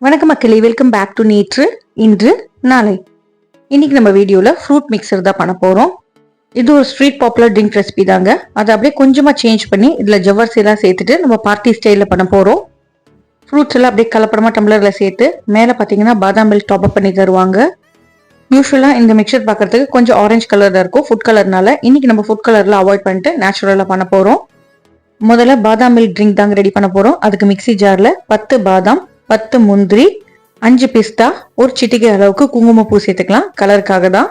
வணக்கம் மக்களே, welcome back to நேற்று இன்று நாளை. இன்னைக்கு நம்ம வீடியோல ஃப்ரூட் மிக்சர் தான் பண்ண போறோம். இது ஒரு ஸ்ட்ரீட் பாப்புலர் ட்ரிங்க் ரெசிபி தாங்க. அதை அப்படியே கொஞ்சமா சேஞ்ச் பண்ணி இதுல ஜவ்வரிசி எல்லாம் சேர்த்துட்டு நம்ம பார்ட்டி ஸ்டைல பண்ண போறோம். ஃப்ரூட்ஸ் எல்லாம் அப்படியே கலப்படமா டம்ளர்ல சேர்த்து மேல பாத்தீங்கன்னா பாதாம் மில்க் டாப் அப் பண்ணி தருவாங்க. யூஸ்வலா இந்த மிக்சர் பார்க்கறதுக்கு கொஞ்சம் ஆரஞ்சு கலர்ல இருக்கும் ஃபுட் கலர்னால. இன்னைக்கு நம்ம ஃபுட் கலர்ல அவாய்ட் பண்ணிட்டு நேச்சுரலா பண்ண போறோம். முதல்ல பாதாம் மில்க் ட்ரிங்க் தாங்க ரெடி பண்ண போறோம். அதுக்கு மிக்சி ஜார்ல 10 பாதாம், 10 முந்திரி, 5 பிஸ்தா, ஒரு சிட்டிகை அளவுக்கு குங்குமப்பூ சேர்த்துக்கலாம், கலருக்காக தான்.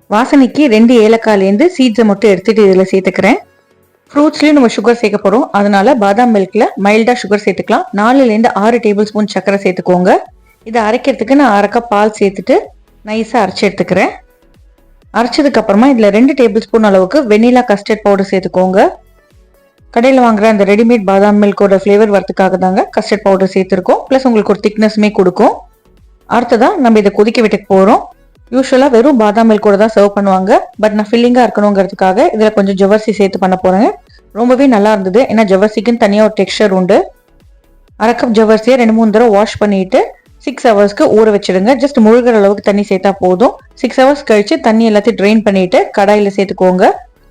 வாசனைக்கு 2 ஏலக்காயிலேருந்து சீட்ஸை மட்டும் எடுத்துட்டு இதுல சேர்த்துக்கிறேன். ஃப்ரூட்ஸ்லயும் நம்ம சுகர் சேர்க்க போறோம், அதனால பாதாம் மில்க்ல மைல்டா சுகர் சேர்த்துக்கலாம். 4லேருந்து 6 டேபிள் ஸ்பூன் சர்க்கரை சேர்த்துக்கோங்க. இதை அரைக்கிறதுக்கு நான் 1/2 கப் பால் சேர்த்துட்டு நைஸா அரைச்சி எடுத்துக்கிறேன். அரைச்சதுக்கு அப்புறமா இதுல 2 டேபிள் ஸ்பூன் அளவுக்கு வெனிலா கஸ்டர்ட் பவுடர் சேர்த்துக்கோங்க. கடையில் வாங்குற அந்த ரெடிமேட் பாதாம் மில்கோட ஃப்ளேவர் வரதுக்காக தாங்க கஸ்டர்ட் பவுடர் சேர்த்துருக்கோம். ப்ளஸ் உங்களுக்கு ஒரு திக்னஸ்மே கொடுக்கும். அடுத்ததான் நம்ம இதை கொதிக்க விட்டு போகிறோம். யூஸ்வலாக வெறும் பாதாம் மில்கோட தான் சர்வ் பண்ணுவாங்க. பட் நான் ஃபில்லிங்காக இருக்கணுங்கிறதுக்காக இதில் கொஞ்சம் ஜவ்வரிசி சேர்த்து பண்ண போகிறேங்க. ரொம்பவே நல்லா இருந்தது, ஏன்னா ஜவ்வரிசிக்குன்னு தனியாக ஒரு டெக்ஸ்சர் உண்டு. 1/2 கப் ஜவ்வரிசியை 2-3 தடவை வாஷ் பண்ணிட்டு 6 ஹவர்ஸ்க்கு ஊற வச்சிடுங்க. ஜஸ்ட் முழுகிற அளவுக்கு தண்ணி சேர்த்தா போதும். 6 ஹவர்ஸ் கழிச்சு தண்ணி எல்லாத்தையும் ட்ரெயின் பண்ணிட்டு கடாயில் சேர்த்துக்கோங்க.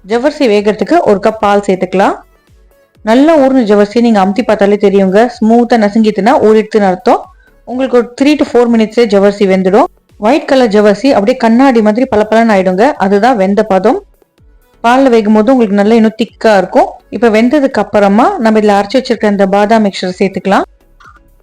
ஜவ்வரிசி வேகிறதுக்கு 1 கப் பால் சேர்த்துக்கலாம். நல்லா ஊர்ன ஜவ்வரிசி நீங்க அமுத்தி பார்த்தாலே தெரியுங்க, ஸ்மூத்தா நசுங்கிட்டுனா ஊறிடுதுன்னு அர்த்தம். உங்களுக்கு ஒரு 3 to 4 மினிட்ஸ்ல ஜவ்வரிசி வெந்துடும். ஒயிட் கலர் ஜவ்வரிசி அப்படியே கண்ணாடி மாதிரி பளபளன்னு ஆயிடுங்க, அதுதான் வெந்த பதம். பாலில் வேகும் போது உங்களுக்கு நல்லா இன்னும் திக்கா இருக்கும். இப்ப வெந்ததுக்கு அப்புறமா நம்ம இதுல அரைச்சி வச்சிருக்க இந்த பாதாம் மிக்சர் சேர்த்துக்கலாம்.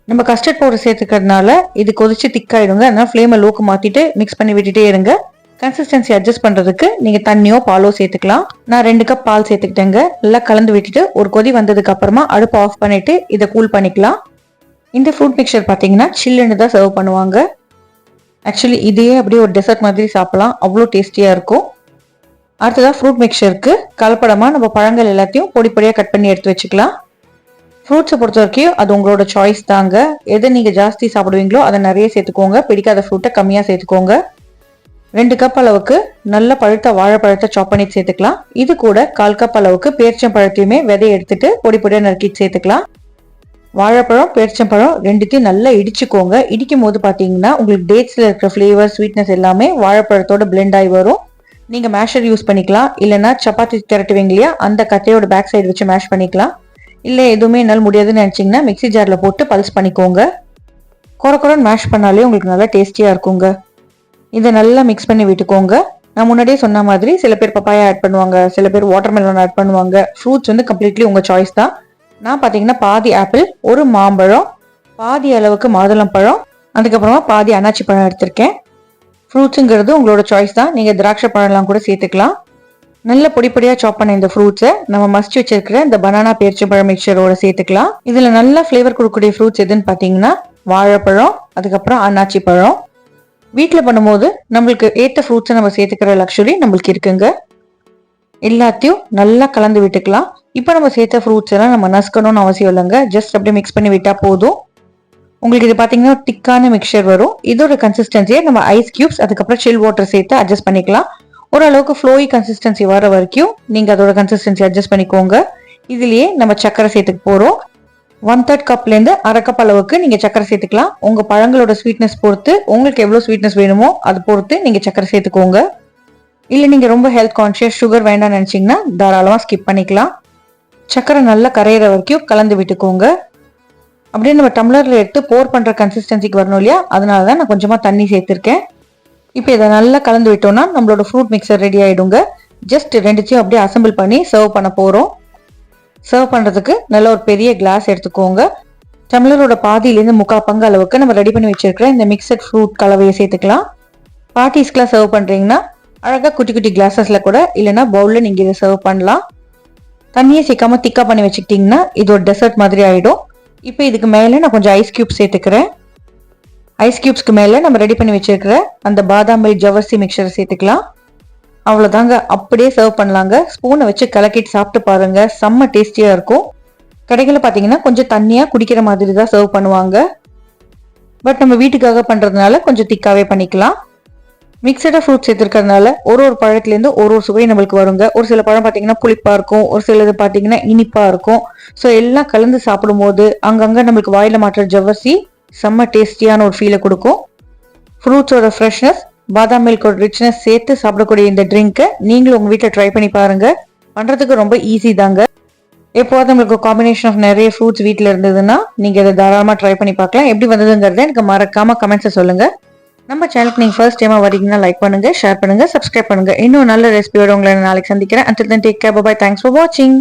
நம்ம கஸ்டர்ட் பவுடர் சேர்த்துக்கிறதுனால இது கொதிச்சு திக்காயிடுங்க. அதனால ஃப்ளேமை லோக்கு மாத்திட்டு மிக்ஸ் பண்ணி விட்டுட்டே இருங்க. கன்சிஸ்டன்சி அட்ஜஸ்ட் பண்றதுக்கு நீங்க தண்ணியோ பாலோ சேர்த்துக்கலாம். நான் 2 கப் பால் சேர்த்துக்கிட்டேங்க. நல்லா கலந்து விட்டுட்டு ஒரு கொதி வந்ததுக்கு அப்புறமா அடுப்பு ஆஃப் பண்ணிட்டு இதை கூல் பண்ணிக்கலாம். இந்த ஃப்ரூட் மிக்சர் பார்த்தீங்கன்னா சில்லுன்னு தான் சர்வ் பண்ணுவாங்க. ஆக்சுவலி இதையே அப்படியே ஒரு டெசர்ட் மாதிரி சாப்பிடலாம், அவ்வளோ டேஸ்டியா இருக்கும். அடுத்ததான் ஃப்ரூட் மிக்சருக்கு கலப்படமா நம்ம பழங்கள் எல்லாத்தையும் பொடி பொடியாக கட் பண்ணி எடுத்து வச்சுக்கலாம். ஃப்ரூட்ஸை பொறுத்த வரைக்கும் அது உங்களோட சாய்ஸ் தாங்க. எதை நீங்க ஜாஸ்தி சாப்பிடுவீங்களோ அதை நிறைய சேர்த்துக்கோங்க, பிடிக்காத ஃப்ரூட்டை கம்மியாக சேர்த்துக்கோங்க. 2 கப் அளவுக்கு நல்ல பழுத்த வாழைப்பழத்தை சாப் பண்ணி சேர்த்துக்கலாம். இது கூட 1/4 கப் அளவுக்கு பேரிச்சம்பழத்தையுமே விதை எடுத்துட்டு பொடி பொடியாக நறுக்கிட்டு சேர்த்துக்கலாம். வாழைப்பழம், பேரிச்சம்பழம் ரெண்டுத்தையும் நல்லா இடிச்சுக்கோங்க. இடிக்கும் போது பார்த்தீங்கன்னா உங்களுக்கு டேட்ஸ்ல இருக்கிற ஃப்ளேவர், ஸ்வீட்னஸ் எல்லாமே வாழைப்பழத்தோட பிளெண்ட் ஆகி வரும். நீங்க மேஷர் யூஸ் பண்ணிக்கலாம், இல்லைன்னா சப்பாத்தி திரட்டுவீங்க இல்லையா, அந்த கட்டையோட பேக் சைடு வச்சு மேஷ் பண்ணிக்கலாம். இல்லை எதுவுமே என்னால் முடியாதுன்னு நினைச்சீங்கன்னா மிக்சி ஜார்ல போட்டு பல்ஸ் பண்ணிக்கோங்க. குறைன்னு மேஷ் பண்ணாலே உங்களுக்கு நல்லா டேஸ்டியா இருக்குங்க. இதை நல்லா மிக்ஸ் பண்ணி விட்டுக்கோங்க. நான் முன்னாடியே சொன்ன மாதிரி சில பேர் பப்பாயா ஆட் பண்ணுவாங்க, சில பேர் வாட்டர்மெலன் ஆட் பண்ணுவாங்க. ஃப்ரூட்ஸ் வந்து கம்ப்ளீட்லி உங்க சாய்ஸ் தான். நான் பார்த்தீங்கன்னா பாதி ஆப்பிள், ஒரு மாம்பழம், பாதி அளவுக்கு மாதுளம்பழம், அதுக்கப்புறமா பாதி அன்னாச்சி பழம் எடுத்திருக்கேன். ஃப்ரூட்ஸுங்கிறது உங்களோட சாய்ஸ் தான். நீங்க திராட்சை பழம்லாம் கூட சேர்த்துக்கலாம். நல்ல பொடி பொடியா சாப் பண்ண இந்த ஃப்ரூட்ஸை நம்ம மஸ்ட் வச்சிருக்கிற இந்த பனானா பேரிச்சம்பழம் மிக்சரோட சேர்த்துக்கலாம். இதுல நல்ல ஃபிளேவர் கொடுக்கக்கூடிய ஃப்ரூட்ஸ் எதுன்னு பார்த்தீங்கன்னா வாழைப்பழம், அதுக்கப்புறம் அன்னாச்சி பழம். வீட்டில் பண்ணும்போது நம்மளுக்கு ஏற்ற ஃப்ரூட்ஸை நம்ம சேர்த்துக்கிற லக்ஸுரி நம்மளுக்கு இருக்குங்க. எல்லாத்தையும் நல்லா கலந்து விட்டுக்கலாம். இப்போ நம்ம சேர்த்த ஃப்ரூட்ஸ் எல்லாம் நம்ம நசுக்கணும்னு அவசியம் இல்லைங்க, ஜஸ்ட் அப்படியே மிக்ஸ் பண்ணி விட்டா போதும். உங்களுக்கு இது பார்த்தீங்கன்னா திக்கான மிக்சர் வரும். இதோட கன்சிஸ்டன்சியை நம்ம ஐஸ் கியூப்ஸ், அதுக்கப்புறம் சில் வாட்டர் சேர்த்து அட்ஜஸ்ட் பண்ணிக்கலாம். ஓரளவுக்கு ஃப்ளோயி கன்சிஸ்டன்சி வர வரைக்கும் நீங்க அதோட கன்சிஸ்டன்சி அட்ஜஸ்ட் பண்ணிக்கோங்க. இதுலயே நம்ம சக்கரை சேர்த்துக்க போறோம். 1/3 கப்லேருந்து 1/2 கப் அளவுக்கு நீங்க சக்கரை சேர்த்துக்கலாம். உங்க பழங்களோட ஸ்வீட்னஸ் பொறுத்து, உங்களுக்கு எவ்வளவு ஸ்வீட்னஸ் வேணுமோ அது பொறுத்து நீங்க சக்கரை சேர்த்துக்கோங்க. இல்லை நீங்க ரொம்ப ஹெல்த் கான்ஷியஸ், சுகர் வேண்டாம்னு நினைச்சீங்கன்னா தாராளமா ஸ்கிப் பண்ணிக்கலாம். சக்கரை நல்லா கரையிற வரைக்கும் கலந்து விட்டுக்கோங்க. அப்படியே நம்ம டம்ளர்ல எடுத்து போர் பண்ற கன்சிஸ்டன்சிக்கு வரணும் இல்லையா, அதனாலதான் நான் கொஞ்சமா தண்ணி சேர்த்திருக்கேன். இப்போ இதை நல்லா கலந்து விட்டோம்னா நம்மளோட ஃப்ரூட் மிக்சர் ரெடி ஆயிடுங்க. ஜஸ்ட் ரெண்டுத்தையும் அப்படியே அசம்பிள் பண்ணி சர்வ் பண்ண போறோம். சர்வ் பண்றதுக்கு நல்ல ஒரு பெரிய கிளாஸ் எடுத்துக்கோங்க. டம்ளரோட பாதியிலேருந்து 3/4 பங்கு அளவுக்கு நம்ம ரெடி பண்ணி வச்சிருக்கிற இந்த மிக்சட் ஃப்ரூட் கலவையை சேர்த்துக்கலாம். பார்ட்டிஸ்க்குலாம் சர்வ் பண்றீங்கன்னா அழகா குட்டி குட்டி கிளாஸஸ்ல கூட, இல்லைன்னா பவுல்ல நீங்க இதை சர்வ் பண்ணலாம். தண்ணியை சேர்க்காம திக்கா பண்ணி வச்சுக்கிட்டீங்கன்னா இது ஒரு டெசர்ட் மாதிரி ஆயிடும். இப்போ இதுக்கு மேல நான் கொஞ்சம் ஐஸ் கியூப் சேர்த்துக்கிறேன். ஐஸ் கியூப்ஸ்க்கு மேல நம்ம ரெடி பண்ணி வச்சிருக்கிற அந்த பாதாம் மில்க் ஜவ்வரிசி மிக்சரை சேர்த்துக்கலாம். அவ்வளோதாங்க, அப்படியே சர்வ் பண்ணலாங்க. ஸ்பூனை வச்சு கலக்கிட்டு சாப்பிட்டு பாருங்க, செம்ம டேஸ்டியா இருக்கும். கடைகளில் பார்த்தீங்கன்னா கொஞ்சம் தண்ணியா குடிக்கிற மாதிரி தான் சர்வ் பண்ணுவாங்க. பட் நம்ம வீட்டுக்காக பண்றதுனால கொஞ்சம் திக்காவே பண்ணிக்கலாம். மிக்சடா ஃப்ரூட்ஸ் சேர்த்துருக்கிறதுனால ஒரு பழத்துலேருந்து ஒரு சுவை நம்மளுக்கு வருங்க. ஒரு சில பழம் பார்த்தீங்கன்னா புளிப்பா இருக்கும், ஒரு சிலது பார்த்தீங்கன்னா இனிப்பா இருக்கும். ஸோ எல்லாம் கலந்து சாப்பிடும் போது அங்கங்க நம்மளுக்கு வாயில மாட்டுற ஜவ்வரிசி செம்ம டேஸ்டியான ஒரு ஃபீலை கொடுக்கும். ஃப்ரூட்ஸோட ஃப்ரெஷ்னஸ், பாதாம் மில்கோட ரிச்னஸ் சேர்த்து சாப்பிடக்கூடிய இந்த ட்ரிங்க்கை நீங்களும் உங்கள் வீட்டில் ட்ரை பண்ணி பாருங்கள். பண்ணுறதுக்கு ரொம்ப ஈஸி தாங்க. எப்போது உங்களுக்கு காம்பினேஷன் ஆஃப் நிறைய ஃப்ரூட்ஸ் வீட்டில் இருந்ததுன்னா நீங்கள் இதை தாராளமாக ட்ரை பண்ணி பார்க்கலாம். எப்படி வந்ததுங்கிறத எனக்கு மறக்காமல் கமெண்ட்ஸை சொல்லுங்கள். நம்ம சேனலுக்கு நீங்கள் ஃபர்ஸ்ட் டைமாக வரீங்கன்னா லைக் பண்ணுங்கள், ஷேர் பண்ணுங்கள், சப்ஸ்கிரைப் பண்ணுங்கள். இன்னும் நல்ல ரெசிபியோட உங்களை நாளைக்கு சந்திக்கிறேன். Until then, take care. Bye bye. Thanks for watching.